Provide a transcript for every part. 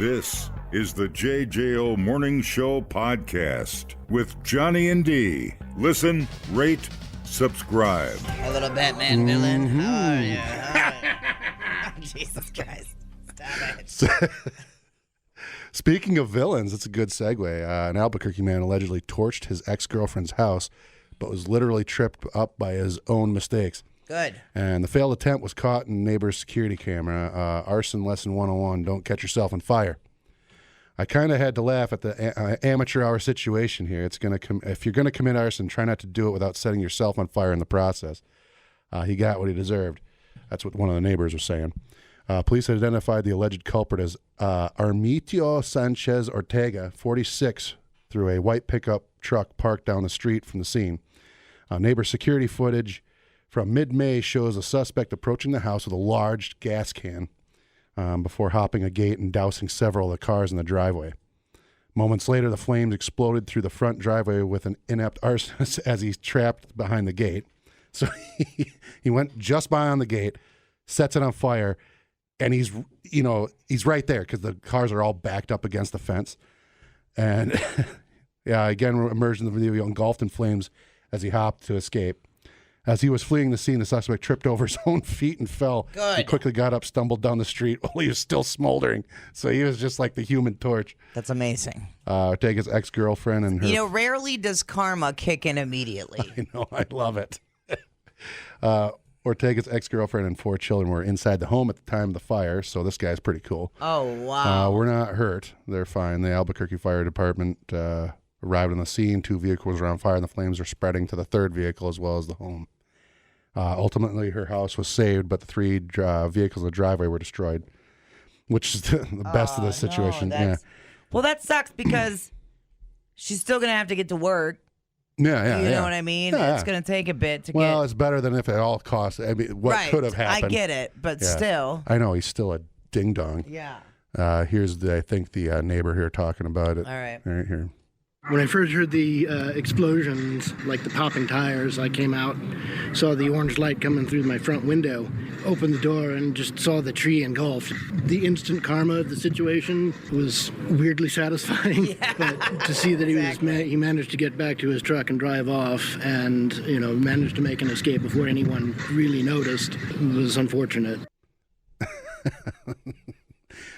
This is the JJO Morning Show podcast with Johnny and D. Listen, rate, subscribe. A little Batman villain. How are you? Jesus Christ. Stop it. Speaking of villains, it's a good segue. An Albuquerque man allegedly torched his ex-girlfriend's house, but was literally tripped up by his own mistakes. Good. And the failed attempt was caught in neighbor's security camera. Arson lesson 101, don't catch yourself on fire. I kind of had to laugh at the amateur hour situation here. It's gonna if you're going to commit arson, try not to do it without setting yourself on fire in the process. He got what he deserved. That's what one of the neighbors was saying. Police had identified the alleged culprit as Armitio Sanchez Ortega, 46, through a white pickup truck parked down the street from the scene. Neighbor security footage from mid-May shows a suspect approaching the house with a large gas can before hopping a gate and dousing several of the cars in the driveway. Moments later, the flames exploded through the front driveway with an inept arsonist as he's trapped behind the gate. So he went just behind the gate, sets it on fire, and he's right there because the cars are all backed up against the fence. And yeah, again, emerged in the video, engulfed in flames as he hopped to escape. As he was fleeing the scene, the suspect tripped over his own feet and fell. Good. He quickly got up, stumbled down the street while he was still smoldering. So he was just like the Human Torch. That's amazing. Ortega's ex-girlfriend and her... rarely does karma kick in immediately. I know, I love it. Ortega's ex-girlfriend and 4 children were inside the home at the time of the fire, so this guy's pretty cool. Oh, wow. We're not hurt. They're fine. The Albuquerque Fire Department arrived on the scene. 2 vehicles were on fire, and the flames are spreading to the 3rd vehicle as well as the home. Ultimately, her house was saved, but the 3 vehicles in the driveway were destroyed, which is the best of the situation. No, well, that sucks because she's still going to have to get to work. Yeah. You know what I mean? Yeah, it's going to take a bit to get... Well, it's better than if at all costs. I mean, what could have happened. I get it, but still. I know, he's still a ding-dong. Yeah. Here's, I think, the neighbor here talking about it. All right. Right here. When I first heard the explosions, like the popping tires, I came out, saw the orange light coming through my front window, opened the door, and just saw the tree engulfed. The instant karma of the situation was weirdly satisfying. Yeah, but to see that he managed to get back to his truck and drive off, and managed to make an escape before anyone really noticed was unfortunate.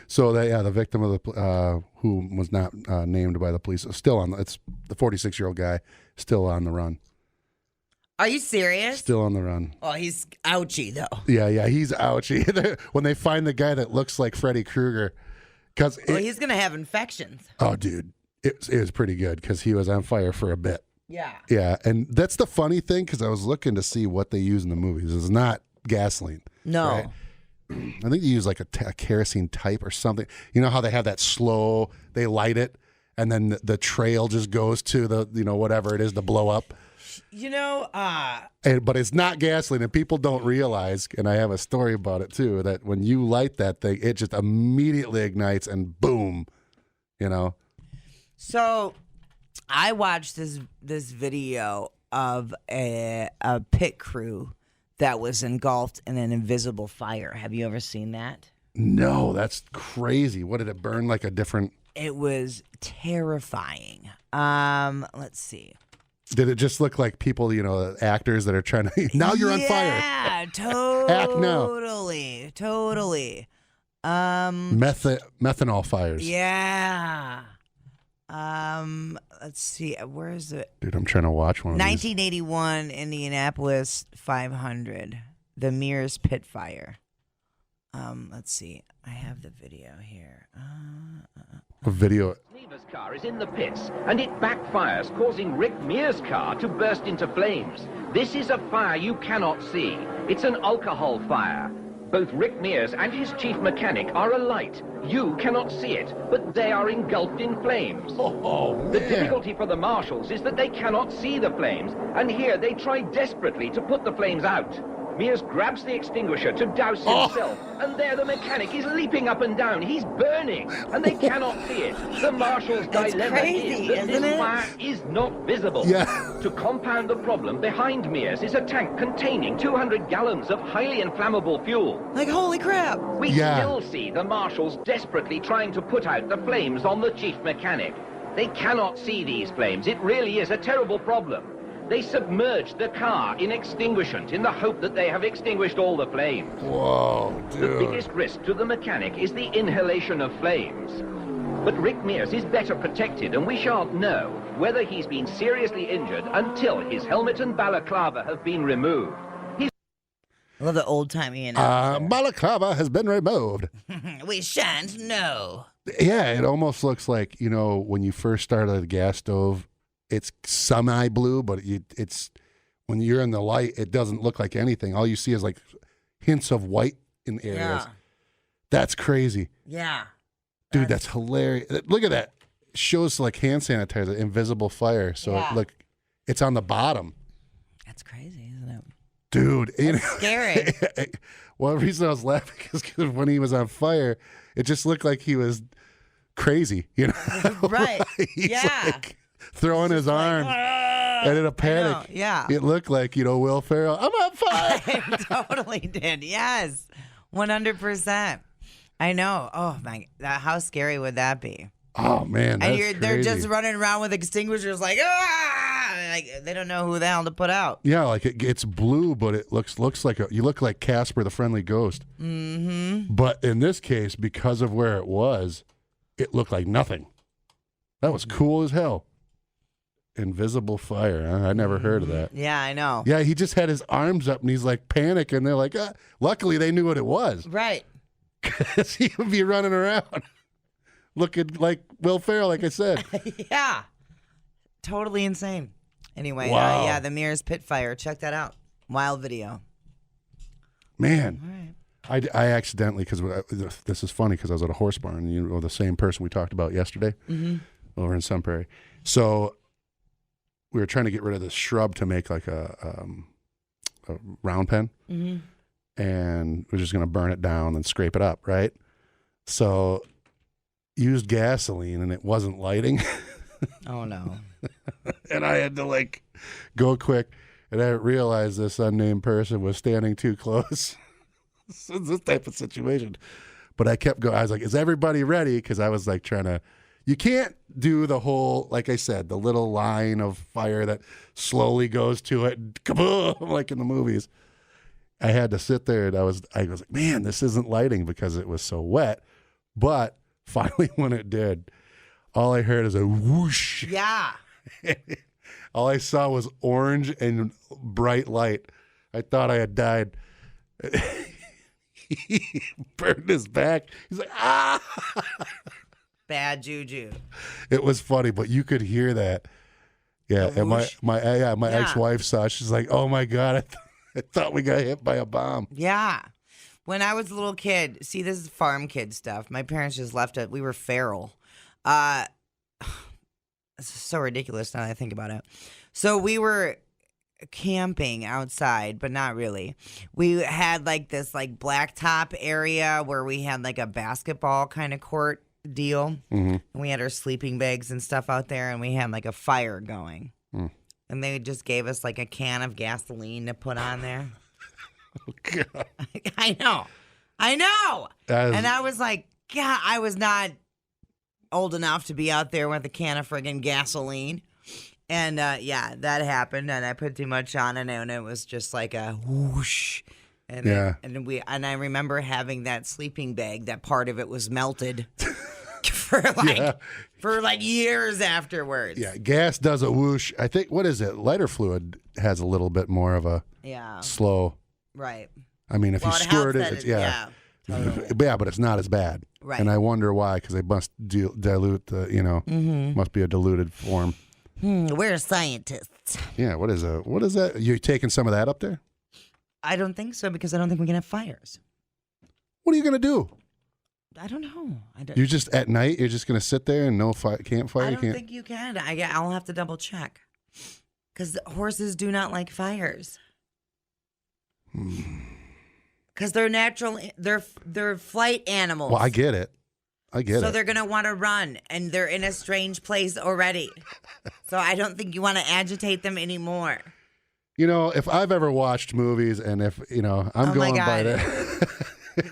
So the victim of the who was not named by the police is still on. It's the 46-year-old guy still on the run. Are you serious? Still on the run. Oh, he's ouchie though. Yeah, he's ouchie. When they find the guy that looks like Freddy Krueger, because he's gonna have infections. Oh, dude, it was pretty good because he was on fire for a bit. Yeah, and that's the funny thing because I was looking to see what they use in the movies. It's not gasoline. No. Right? I think they use like a kerosene type or something. You know how they have that slow, they light it, and then the trail just goes to the, whatever it is to blow up. But it's not gasoline, and people don't realize, and I have a story about it too, that when you light that thing, it just immediately ignites and boom, So I watched this video of a pit crew that was engulfed in an invisible fire. Have you ever seen that? No, that's crazy. What, did it burn like a different... It was terrifying. Let's see. Did it just look like people, actors that are trying to... Now you're on fire. Yeah, totally. Act now. Totally. Methanol fires. Yeah. Let's see. Where is it? Dude, I'm trying to watch one of 1981 Indianapolis 500, the Mears Pit Fire. Let's see. I have the video here. A video. Neighbor's car is in the pits, and it backfires, causing Rick Mears' car to burst into flames. This is a fire you cannot see. It's an alcohol fire. Both Rick Mears and his chief mechanic are alight. You cannot see it, but they are engulfed in flames. Oh, man. The difficulty for the marshals is that they cannot see the flames, and here they try desperately to put the flames out. Mears grabs the extinguisher to douse himself, and there the mechanic is leaping up and down. He's burning, and they cannot see it. The marshal's dilemma crazy, is that isn't this it? fire is not visible. Yeah. To compound the problem, behind Mears is a tank containing 200 gallons of highly inflammable fuel. Like, holy crap. We Yeah. still see the marshals desperately trying to put out the flames on the chief mechanic. They cannot see these flames. It really is a terrible problem. They submerged the car in extinguishant in the hope that they have extinguished all the flames. Whoa, The dude. biggest risk to the mechanic is the inhalation of flames. But Rick Mears is better protected, and we shan't know whether he's been seriously injured until his helmet and balaclava have been removed. I love the old-timey announcer. Balaclava has been removed. We shan't know. Yeah, it almost looks like, when you first started a gas stove, it's semi-blue, but it's when you're in the light, it doesn't look like anything. All you see is like hints of white in areas. Yeah. That's crazy. Yeah. Dude, that's hilarious. Look at that. It shows like hand sanitizer, invisible fire. So Yeah. look, it's on the bottom. That's crazy, isn't it? Dude, Scary. Well, the reason I was laughing is because when he was on fire, it just looked like he was crazy, Right. He's Yeah. like throwing his arm and in a panic. Yeah. It looked like, Will Ferrell, I'm on fire. I totally did. Yes. 100%. I know. Oh my, how scary would that be? Oh, man, that's They're crazy. just running around with extinguishers like, like they don't know who the hell to put out. Yeah, like it's blue, but it looks like you look like Casper the Friendly Ghost. Mm-hmm. But in this case, because of where it was, it looked like nothing. That was cool as hell. Invisible fire. Huh? I never heard of that. Yeah, I know. Yeah, he just had his arms up and he's like panicking. They're like, luckily they knew what it was. Right. Because he would be running around looking like Will Ferrell, like I said. Yeah. Totally insane. Anyway, Wow. yeah, the Mears pit fire. Check that out. Wild video. Man. All right. I accidentally, because this is funny because I was at a horse barn, the same person we talked about yesterday over in Sun Prairie. So we were trying to get rid of this shrub to make like a round pen. Mm-hmm. And we're just going to burn it down and scrape it up, right? So used gasoline and it wasn't lighting. Oh, no. And I had to go quick. And I realized this unnamed person was standing too close. So it's this type of situation. But I kept going. I was like, is everybody ready? Because I was trying to, you can't do the whole, like I said, the little line of fire that slowly goes to it. And kaboom, like in the movies. I had to sit there and I was like, man, this isn't lighting because it was so wet. But finally when it did, all I heard is a whoosh. Yeah. All I saw was orange and bright light. I thought I had died. He burned his back. He's like, ah. Bad juju. It was funny, but you could hear that. Yeah, The and whoosh? my ex-wife saw it. She's like, oh my God, I thought we got hit by a bomb. Yeah. When I was a little kid, see, this is farm kid stuff. My parents just left it. We were feral. It's so ridiculous now that I think about it. So we were camping outside, but not really. We had this blacktop area where we had a basketball kind of court deal. Mm-hmm. And we had our sleeping bags and stuff out there, and we had a fire going. And they just gave us a can of gasoline to put on there. Oh, God. I know. And I was like, God, I was not old enough to be out there with a can of friggin' gasoline. And yeah, that happened, and I put too much on it, and it was just like a whoosh. And Yeah. And I remember having that sleeping bag, that part of it was melted for years afterwards. Yeah, gas does a whoosh. I think, what is it? Lighter fluid has a little bit more of a slow. Right. I mean, if Well, you it squirt helps it, that it's, it- yeah. totally. Yeah, but it's not as bad. Right. And I wonder why, because they must dilute the, must be a diluted form. We're scientists. Yeah, what is that? You taking some of that up there? I don't think so, because I don't think we can have fires. What are you going to do? I don't know. You're just, at night, you're just going to sit there and no campfire? I You don't can't? think you can. I'll have to double check. Because horses do not like fires. Because they're natural, they're flight animals. Well, I get it. So they're going to want to run, and they're in a strange place already. So I don't think you want to agitate them anymore. You know, if I've ever watched movies and if, I'm going by that.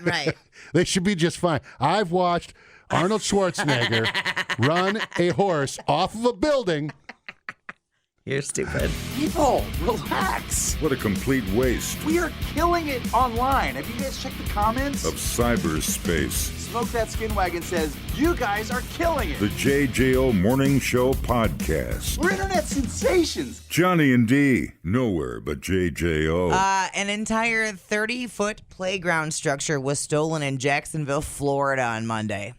Right. They should be just fine. I've watched Arnold Schwarzenegger run a horse off of a building. You're stupid. People, relax. What a complete waste We are killing it online. Have you guys checked the comments? of cyberspace. Smoke That Skin Wagon says, you guys are killing it. The JJO Morning Show Podcast. We're internet sensations. Johnny and D, nowhere but JJO. An entire 30-foot playground structure was stolen in Jacksonville, Florida on Monday.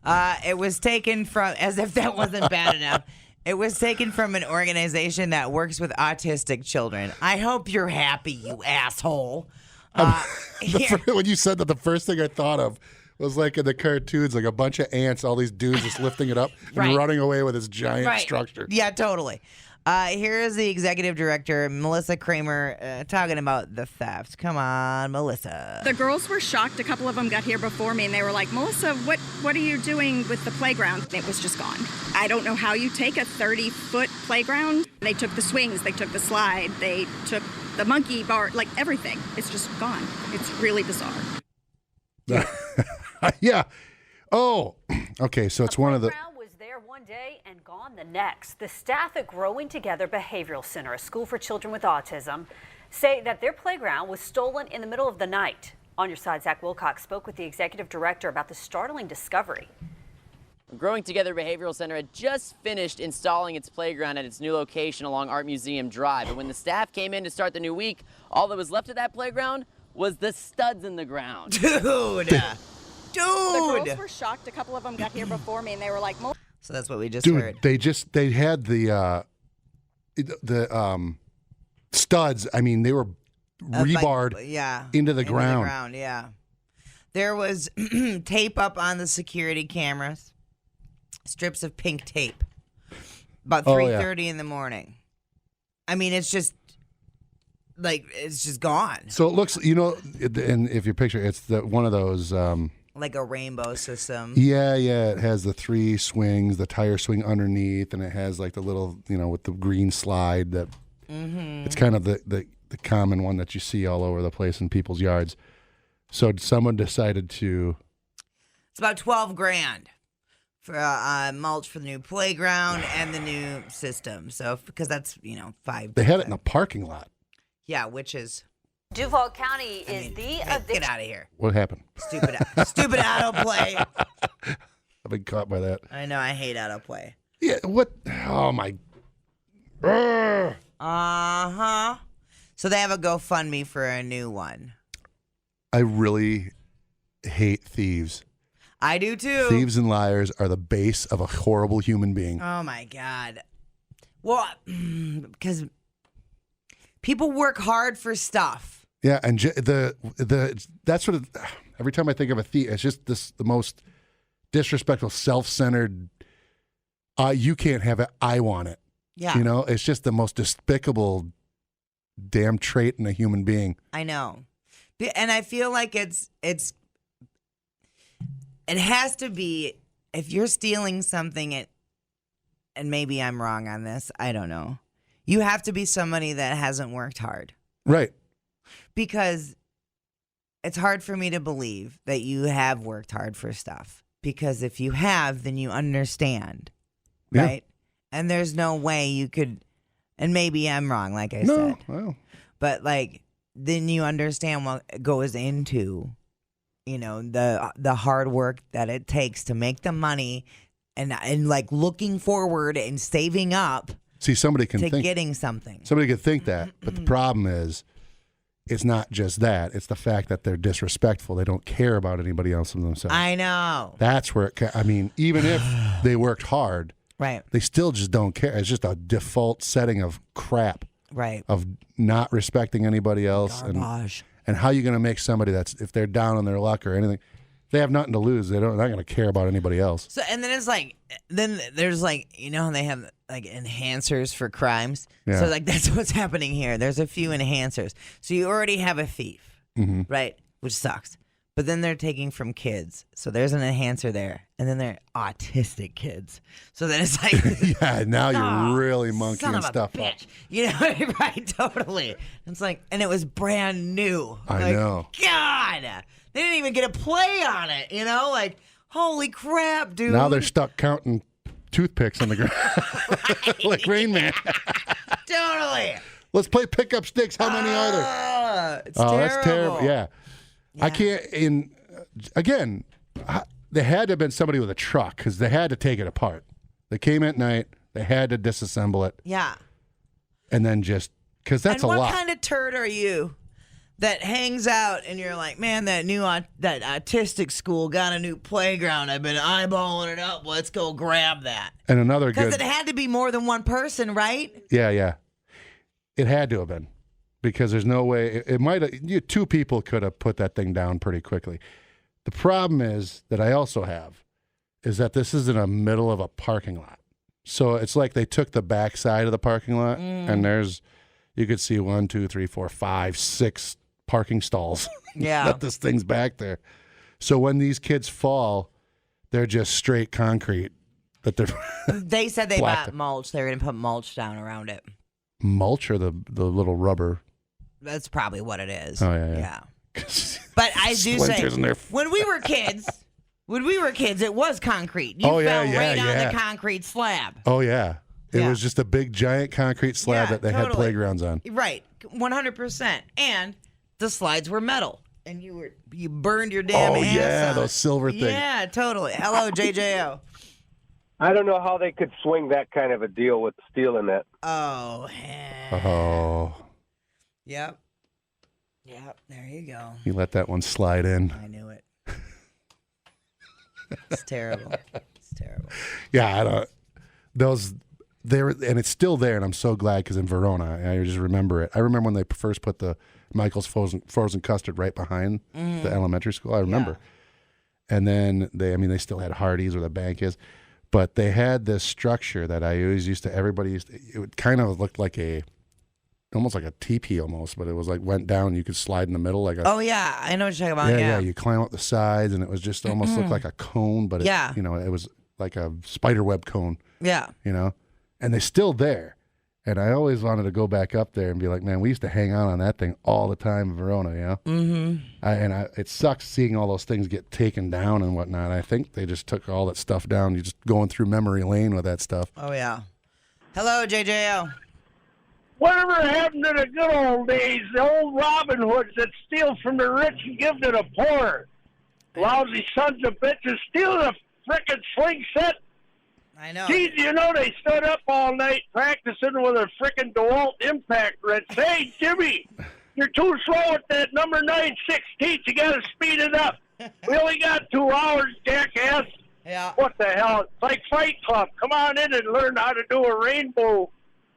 It was taken from, as if that wasn't bad enough, it was taken from an organization that works with autistic children. I hope you're happy, you asshole. When you said that, the first thing I thought of was like in the cartoons, like a bunch of ants, all these dudes just lifting it up and Right. running away with this giant structure. Yeah, totally. Here is the executive director, Melissa Kramer, talking about the theft. Come on, Melissa. The girls were shocked. A couple of them got here before me, and they were like, Melissa, what are you doing with the playground? It was just gone. I don't know how you take a 30-foot playground. They took the swings, they took the slide, they took the monkey bar, like everything. It's just gone. It's really bizarre. Yeah. Oh, okay. So it's one of the. Playground was there one day and gone the next. The staff at Growing Together Behavioral Center, a school for children with autism, say that their playground was stolen in the middle of the night. On Your Side, Zach Wilcox spoke with the executive director about the startling discovery. Growing Together Behavioral Center had just finished installing its playground at its new location along Art Museum Drive. And when the staff came in to start the new week, all that was left of that playground was the studs in the ground. Dude. The girls were shocked. A couple of them got here before me, and they were like, So that's what we just heard. They had the studs. I mean, they were rebarred into the ground. Yeah. There was tape up on the security cameras, strips of pink tape, about 3:30 in the morning. I mean, it's just gone. So it looks, and if you picture, it's one of those. Like a rainbow system. Yeah. It has the 3 swings, the tire swing underneath, and it has like the little, with the green slide. That it's kind of the common one that you see all over the place in people's yards. So someone decided to. It's about $12,000 for mulch for the new playground and the new system. So because that's $5. They had it in a parking lot. Yeah, which is. Duval County is Get out of here. What happened? Stupid autoplay. I've been caught by that. I know, I hate autoplay. Yeah, what? Oh, my. Uh-huh. So they have a GoFundMe for a new one. I really hate thieves. I do too. Thieves and liars are the base of a horrible human being. Oh, my God. Well, because people work hard for stuff. Yeah, and that's what every time I think of a thief, it's just the most disrespectful, self-centered. You can't have it. I want it. Yeah, it's just the most despicable, damn trait in a human being. I know, and I feel like it has to be if you're stealing something. And maybe I'm wrong on this. I don't know. You have to be somebody that hasn't worked hard. Right. Because it's hard for me to believe that you have worked hard for stuff. Because if you have, then you understand. Yeah. Right? And there's no way you could, and maybe I'm wrong, like I said. Well. But then you understand what goes into, the hard work that it takes to make the money and looking forward and saving up. See, somebody can think getting something. Somebody could think that, but the problem is, it's not just that. It's the fact that they're disrespectful. They don't care about anybody else than themselves. I know. That's where even if they worked hard, right, they still just don't care. It's just a default setting of crap, right, of not respecting anybody else. Garbage. And how are you going to make somebody if they're down on their luck or anything, They have nothing to lose. They're not going to care about anybody else. So, and then there's you know, they have like enhancers for crimes. Yeah. So like that's what's happening here. There's a few enhancers. So you already have a thief, right? Which sucks. But then they're taking from kids. So there's an enhancer there. And then they're autistic kids. So then it's like yeah, now you're really monkeying stuff up. You know, right? Totally. It's like, and it was brand new. I know. God. They didn't even get a play on it, you know? Like, holy crap, dude. Now they're stuck counting toothpicks on the ground. Like Rain Man. Totally. Let's play pickup sticks. How many are there? It's terrible. That's terrible. Yeah. I can't, again, they had to have been somebody with a truck because they had to take it apart. They came at night. They had to disassemble it. Yeah. And then because that's a lot. And what kind of turd are you that hangs out and you're like, man, that autistic school got a new playground. I've been eyeballing it up. Let's go grab that. And another good. Because it had to be more than one person, right? Yeah. It had to have been. Because there's no way. It might have. 2 people could have put that thing down pretty quickly. The problem is that I also have is that this is in the middle of a parking lot. So it's like they took the back side of the parking lot and you could see 1, 2, 3, 4, 5, 6 parking stalls. Yeah. That this thing's back there. So when these kids fall, they're just straight concrete. They said they bought mulch. They were going to put mulch down around it. Mulch or the little rubber? That's probably what it is. Oh, yeah. But I do say, when we were kids, it was concrete. You fell right on the concrete slab. Oh, yeah. It was just a big, giant concrete slab that they had playgrounds on. Right. 100%. And the slides were metal. And you burned your damn ass on it. Those silver things. Yeah, totally. Hello, JJO. I don't know how they could swing that kind of a deal with steel in that. Oh, Yep. There you go. You let that one slide in. I knew it. It's terrible. Yeah, I don't. Those there, and it's still there, and I'm so glad because in Verona, I just remember it. I remember when they first put the Michael's frozen custard right behind the elementary school. I remember, and then they still had Hardee's where the bank is, but they had this structure that I always used to. It would kind of look like almost like a teepee almost, but it was like went down. You could slide in the middle like a. Oh yeah, I know what you're talking about. Yeah. You climb up the sides, and it was just almost looked like a cone, but it was like a spider web cone. Yeah. And they're still there, and I always wanted to go back up there and be like, man, we used to hang out on that thing all the time in Verona. It sucks seeing all those things get taken down and whatnot. I think they just took all that stuff down. You're just going through memory lane with that stuff. Oh yeah. Hello, JJO. Whatever happened to the good old days, the old Robin Hoods that steal from the rich and give to the poor? Lousy sons of bitches steal the frickin' swing set. I know. Geez, they stood up all night practicing with a frickin' DeWalt impact wrench. Hey, Jimmy, you're too slow at that number 9/16. You got to speed it up. We only got 2 hours, jackass. Yeah. What the hell? It's like Fight Club. Come on in and learn how to do a rainbow.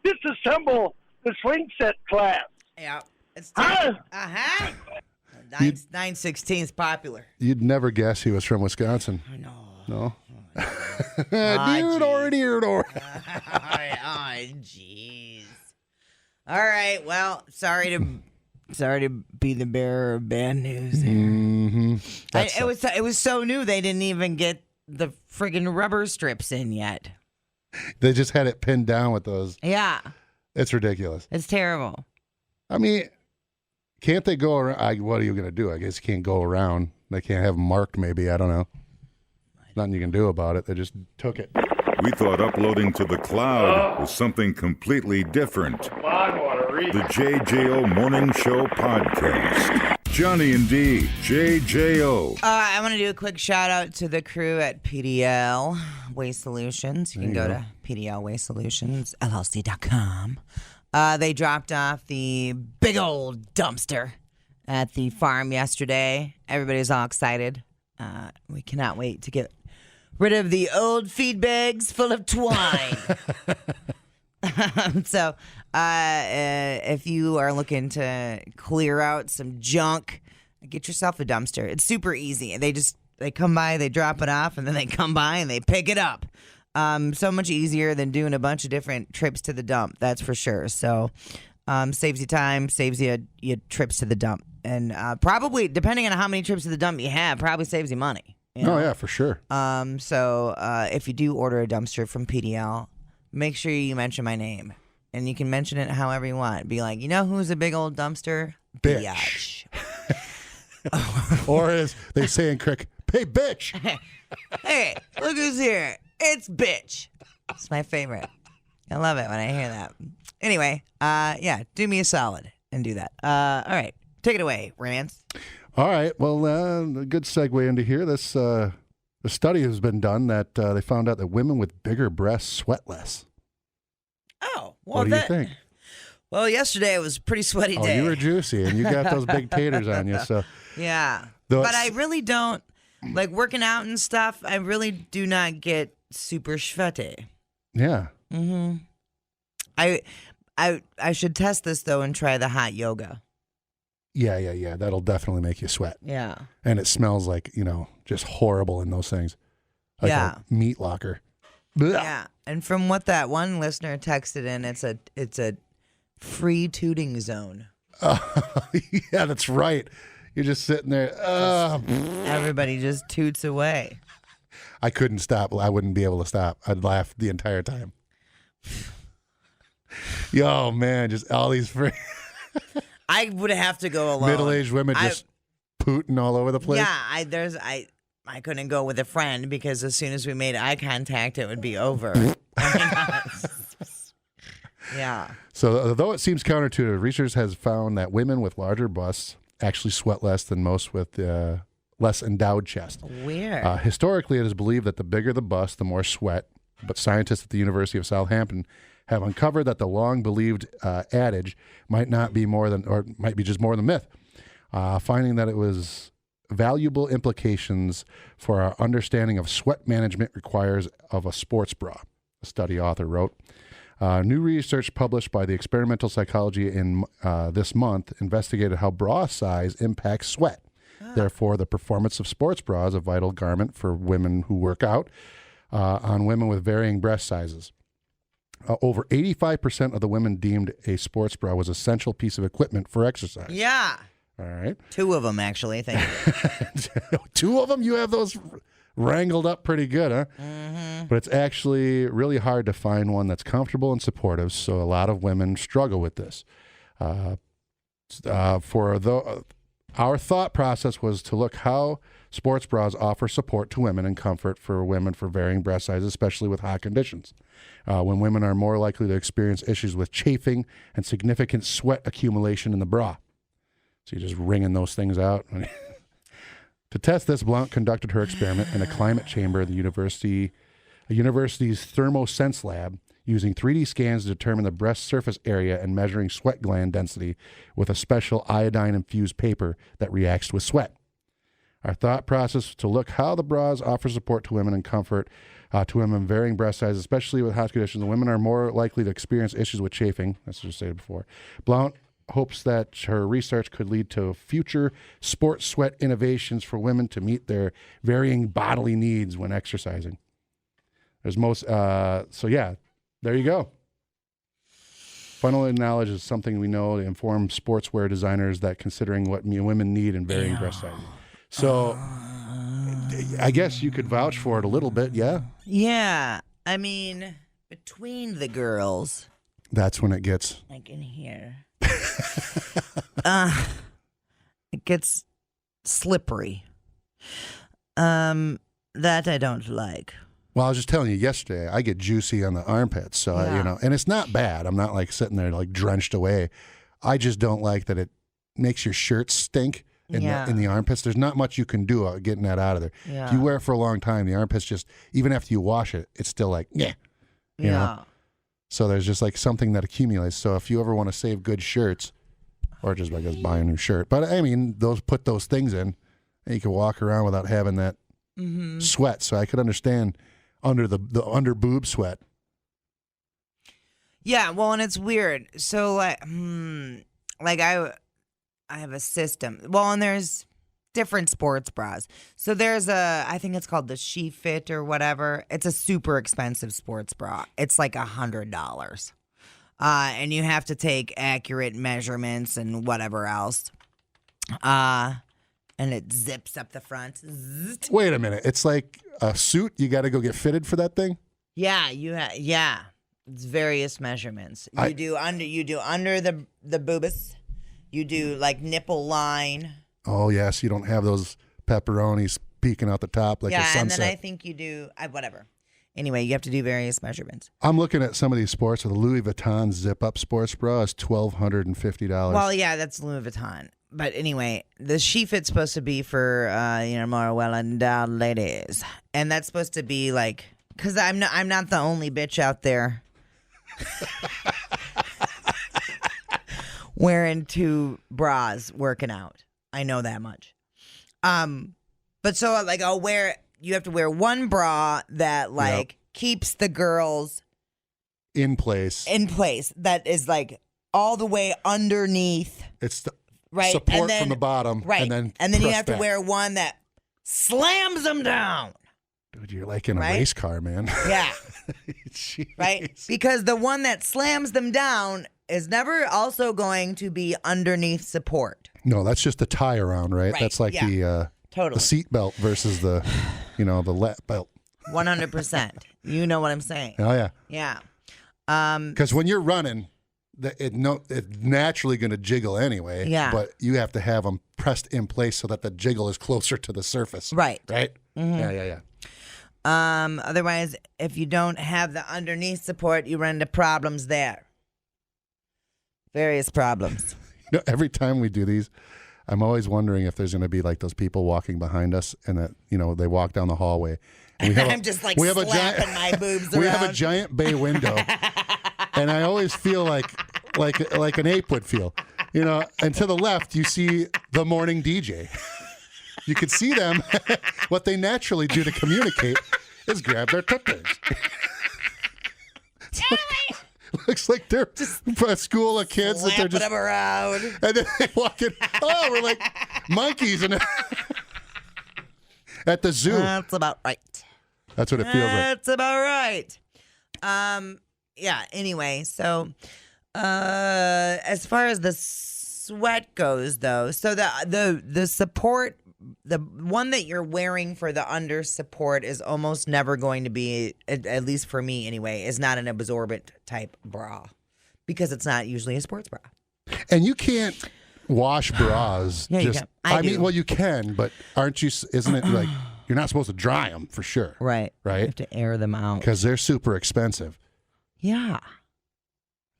Disassemble the swing set class. Yeah. It's 9/16 is popular. You'd never guess he was from Wisconsin. No. Dude. Oh, jeez. All right. Well, sorry to be the bearer of bad news. It was so new they didn't even get the friggin' rubber strips in yet. They just had it pinned down with those. Yeah. It's ridiculous. It's terrible. I mean, can't they go around? What are you going to do? I guess you can't go around. They can't have them marked, maybe. I don't know. Nothing you can do about it. They just took it. We thought uploading to the cloud was something completely different. The JJO Morning Show Podcast. Johnny and D, JJO. I want to do a quick shout out to the crew at PDL Waste Solutions. You can go to PDLWasteSolutionsLLC.com. They dropped off the big old dumpster at the farm yesterday. Everybody's all excited. We cannot wait to get rid of the old feed bags full of twine. So if you are looking to clear out some junk, get yourself a dumpster. It's super easy. They just they come by, they drop it off, and then they come by and they pick it up. So much easier than doing a bunch of different trips to the dump, that's for sure. So saves you time, saves you trips to the dump. And probably, depending on how many trips to the dump you have, probably saves you money. You know? Oh, yeah, for sure. So if you do order a dumpster from PDL, make sure you mention my name. And you can mention it however you want. Be like, you know who's a big old dumpster? Bitch. Or as they say in Crick, hey, bitch. Hey, look who's here. It's bitch. It's my favorite. I love it when I hear that. Anyway, yeah, do me a solid and do that. All right. Take it away, Rance. All right. Well, a good segue into here. This a study has been done that they found out that women with bigger breasts sweat less. Oh, well, what do you think? Well, yesterday it was a pretty sweaty day. Oh, you were juicy, and you got those big taters on you. So yeah, but I really don't like working out and stuff. I really do not get super sweaty. Yeah. Mm-hmm. I should test this though and try the hot yoga. Yeah. That'll definitely make you sweat. Yeah. And it smells like, just horrible in those things. Like a meat locker. Blah. Yeah. And from what that one listener texted in, it's a free tooting zone. Yeah, that's right. You're just sitting there. Everybody just toots away. I couldn't stop. I wouldn't be able to stop. I'd laugh the entire time. Yo, man, just all these free... I would have to go alone. Middle-aged women just pooting all over the place. Yeah, I couldn't go with a friend because as soon as we made eye contact, it would be over. Yeah. So, though it seems counterintuitive, research has found that women with larger busts actually sweat less than most with less endowed chest. Weird. Historically, it is believed that the bigger the bust, the more sweat. But scientists at the University of Southampton have uncovered that the long-believed adage might be just more than myth, finding that it was valuable implications for our understanding of sweat management requires of a sports bra, a study author wrote. New research published by the Experimental Psychology in this month investigated how bra size impacts sweat. Therefore, the performance of sports bras, a vital garment for women who work out, on women with varying breast sizes. Over 85% of the women deemed a sports bra was an essential piece of equipment for exercise. Yeah. All right. 2 of them, actually. Thank you. 2 of them? You have those wrangled up pretty good, huh? Mm-hmm. But it's actually really hard to find one that's comfortable and supportive, so a lot of women struggle with this. Our thought process was to look how sports bras offer support to women and comfort for women for varying breast sizes, especially with hot conditions. When women are more likely to experience issues with chafing and significant sweat accumulation in the bra. So you're just wringing those things out. To test this, Blount conducted her experiment in a climate chamber at the university's ThermoSense lab, using 3D scans to determine the breast surface area and measuring sweat gland density with a special iodine-infused paper that reacts with sweat. Our thought process was to look how the bras offer support to women and comfort to women in varying breast sizes, especially with hot conditions. The women are more likely to experience issues with chafing, as I stated before. Blount hopes that her research could lead to future sports sweat innovations for women to meet their varying bodily needs when exercising. So yeah, there you go. Funnel knowledge is something we know to inform sportswear designers that considering what women need in varying breast sizes. So I guess you could vouch for it a little bit, yeah? Yeah. I mean, between the girls. That's when it gets... Like in here. It gets slippery. That I don't like. Well, I was just telling you yesterday, I get juicy on the armpits, so and it's not bad. I'm not like sitting there like drenched away. I just don't like that it makes your shirt stink in the armpits. There's not much you can do getting that out of there. Yeah. If you wear it for a long time, the armpits just, even after you wash it, it's still like, you know? So there's just like something that accumulates. So if you ever want to save good shirts, or just I guess buy a new shirt, but I mean, put those things in, and you can walk around without having that sweat. So I could understand under the under boob sweat. Yeah, well, and it's weird. So like I have a system. Well, and there's different sports bras. So there's I think it's called the She Fit or whatever. It's a super expensive sports bra. It's like $100. And you have to take accurate measurements and whatever else. And it zips up the front. Zzzt. Wait a minute. It's like a suit. You got to go get fitted for that thing? Yeah, yeah. It's various measurements. You do under the boobies. You do like nipple line. Oh, yes. You don't have those pepperonis peeking out the top like a sunset. Yeah, and then I think you do whatever. Anyway, you have to do various measurements. I'm looking at some of these sports. The Louis Vuitton zip-up sports bra is $1,250. Well, yeah, that's Louis Vuitton. But anyway, the She Fit's supposed to be for more well-endowed ladies, and that's supposed to be like, because I'm not the only bitch out there wearing 2 bras working out. I know that much. But so like you have to wear one bra that like keeps the girls in place. That is like all the way underneath. It's the right support from the bottom. Right. And then you have to wear one that slams them down. Dude, you're like in a race car, man. Yeah. Right? Because the one that slams them down is never also going to be underneath support. No, that's just the tie around, right? That's like the seat belt versus the lap belt. 100%. You know what I'm saying. Oh, yeah. Yeah. Because when you're running, it's naturally going to jiggle anyway. Yeah. But you have to have them pressed in place so that the jiggle is closer to the surface. Right. Right? Mm-hmm. Yeah. Otherwise, if you don't have the underneath support, you run into problems there. Various problems. Every time we do these, I'm always wondering if there's going to be like those people walking behind us and that, they walk down the hallway. And I'm just like slapping my boobs around. We have a giant bay window. And I always feel like an ape would feel. And to the left, you see the morning DJ. You can see them. What they naturally do to communicate is grab their tutters. Looks like they're just a school of kids that they're just them around. And then they walk in. Oh, we're like monkeys at the zoo. That's about right. That's what it feels like. That's about right. Yeah. Anyway, so as far as the sweat goes, though, so the support. The one that you're wearing for the under support is almost never going to be, at least for me anyway, is not an absorbent type bra because it's not usually a sports bra. And you can't wash bras. Yeah, you can. I do. mean, well, you can, but aren't you? Isn't it like you're not supposed to dry them for sure? Right. Right. You have to air them out because they're super expensive. Yeah.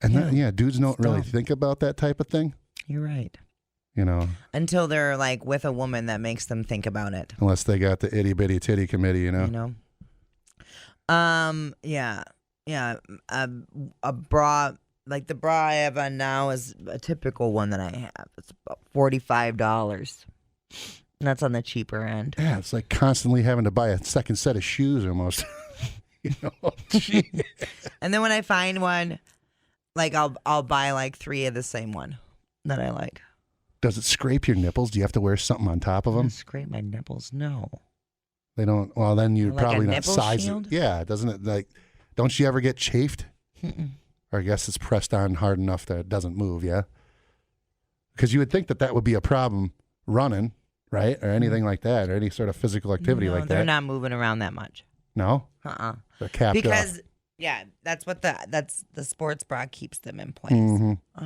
And dudes don't really think about that type of thing. You're right. Until they're like with a woman that makes them think about it. Unless they got the itty bitty titty committee, Yeah. A bra, like the bra I have on now is a typical one that I have. It's about $45. And that's on the cheaper end. Yeah, it's like constantly having to buy a second set of shoes almost. And then when I find one, like I'll buy like 3 of the same one that I like. Does it scrape your nipples? Do you have to wear something on top of them? Scrape my nipples? No. They don't. Well, then you're like probably a not nipple sizing. shield? Yeah, doesn't it? Like, don't you ever get chafed? Mm-mm. Or I guess it's pressed on hard enough that it doesn't move. Yeah. Because you would think that would be a problem running, right, or anything like that, or any sort of physical activity like that. They're not moving around that much. No. They're capped because off. that's the sports bra keeps them in place. Mm-hmm.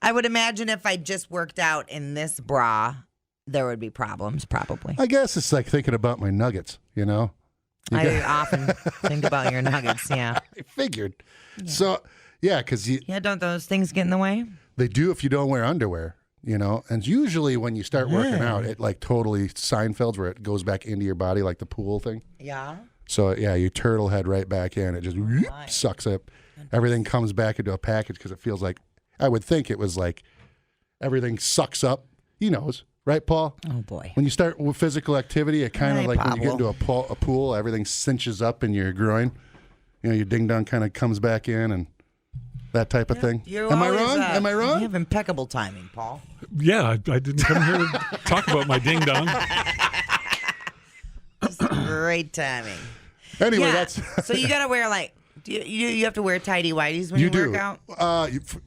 I would imagine if I just worked out in this bra, there would be problems, probably. I guess it's like thinking about my nuggets, I often think about your nuggets, yeah. I figured. Yeah. So, because don't those things get in the way? They do if you don't wear underwear, And usually when you start working out, it like totally Seinfelds where it goes back into your body like the pool thing. Yeah. So, you turtle head right back in. It just sucks up. Everything comes back into a package because it feels like, I would think it was like everything sucks up. He knows, right, Paul? Oh, boy. When you start with physical activity, it kind of like when you get into a pool, everything cinches up in your groin. Your ding-dong kind of comes back in and that type of thing. Am I wrong? Am I wrong? You have impeccable timing, Paul. Yeah, I didn't come here to talk about my ding dong. Just great timing. Anyway, Yeah, that's so you gotta wear like you have to wear tighty whities when you work out.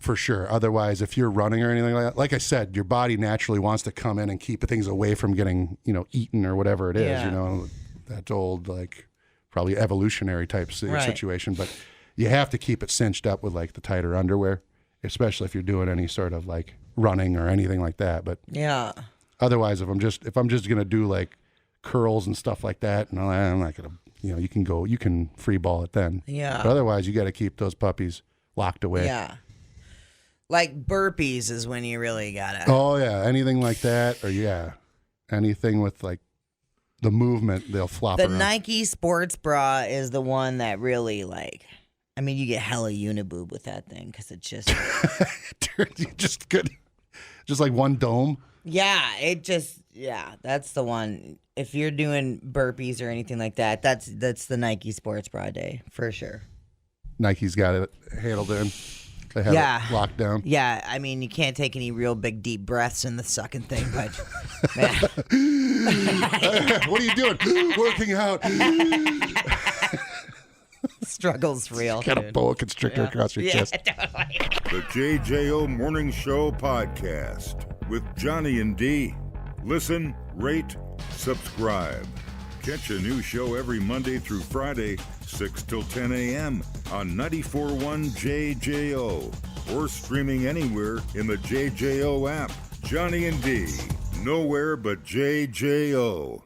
For sure. Otherwise, if you're running or anything like that, like I said, your body naturally wants to come in and keep things away from getting eaten or whatever it is. Yeah. That old like probably evolutionary type Right. situation. But you have to keep it cinched up with like the tighter underwear, especially if you're doing any sort of like running or anything like that. But Yeah. otherwise, if I'm just gonna do like curls and stuff like that, and I'm not gonna, you can free ball it then. Yeah. But otherwise, you got to keep those puppies locked away. Yeah. Like burpees is when you really gotta. Oh yeah, anything like that, or anything with like the movement, they'll flop The around. Nike sports bra is the one that really like. I mean, you get hella uniboob with that thing because it's just. You just good, just like one dome. Yeah, that's the one. If you're doing burpees or anything like that, that's the Nike sports bra day for sure. Nike's got it handled in. They have it locked down. Yeah, I mean, you can't take any real big deep breaths in the sucking thing, but man. What are you doing? Working out. Struggle's real. Got a boa constrictor across your chest. Totally. The JJO Morning Show podcast with Johnny and D. Listen, rate, subscribe. Catch a new show every Monday through Friday, 6 till 10 a.m. on 94.1 JJO or streaming anywhere in the JJO app. Johnny and D, nowhere but JJO.